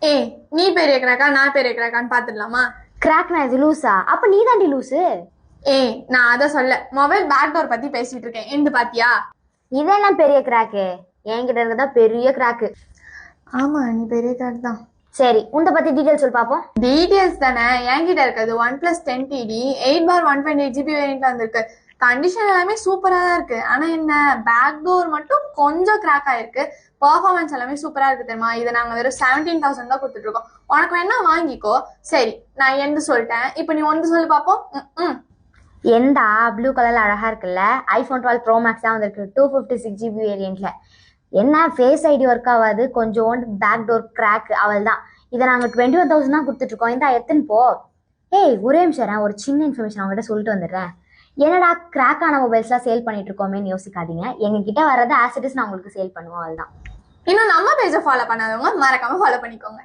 ஏய், நீ பெரிய கிராக்கா நான் பெரிய கிராக்கான்னு பாத்துடலாமா? கிராக்னா இது லூசா? அப்ப நீ தாண்டி லூசு. ஏய், நான் அத சொல்ல மொபைல் பேக்டோர் பத்தி பேசிட்டு இருக்கேன். எந்த பாத்தியா? இதெல்லாம் பெரிய கிராக்கு. என்கிட்ட இருக்கதா பெரிய கிராக்கு. ஆமா, நீ பெரிய கிராக் தான். சரி, உன்னை பத்தி டீடைல் சொல்லு பாப்போம். டீடைல்ஸ் தானே என்கிட்ட இருக்கிறது. OnePlus 10TD 8/128GB வேரியன்ட்ல வந்திருக்கு. கண்டிஷன் எல்லாமே சூப்பரா தான் இருக்கு. ஆனா என்ன, பேக் டோர் மட்டும் கொஞ்சம் கிராக் ஆயிருக்கு. பெர்ஃபார்மன்ஸ் எல்லாமே சூப்பரா இருக்கு தெரியுமா? இதை நாங்க வெறும் 17,000 தான் கொடுத்துட்டு இருக்கோம். உனக்கு வேணா வாங்கிக்கோ. சரி, நான் எந்த சொல்லிட்டேன், இப்ப நீ ஒன்று சொல்லு பாப்போம். எந்த ப்ளூ கலர்ல அழகா இருக்குல்ல, iPhone 12 Pro Max தான் வந்திருக்கு 256GB வேரியன்ட்ல. என்ன ஃபேஸ் ஐடி ஒர்க் ஆகாது, கொஞ்சோண்டு பேக் டோர் கிராக், அவள் தான். இதை நாங்கள் 21,000 தான் கொடுத்துட்டு இருக்கோம். இந்த எத்தனை போ. ஏய், ஒரே நிமிஷம், ஒரு சின்ன இன்ஃபர்மேஷன் அவங்ககிட்ட சொல்லிட்டு வந்துடுறேன். என்னடா கிராக்கான மொபைல்ஸ்லாம் சேல் பண்ணிட்டு இருக்கோமேன்னு யோசிக்காதீங்க. எங்ககிட்ட வர்றது ஆஸ் இட் இஸ் நான் உங்களுக்கு சேல் பண்ணுவோம், அவள் தான். இன்னும் நம்ம பேஜை ஃபாலோ பண்ணாதவங்க மறக்காம ஃபாலோ பண்ணிக்கோங்க.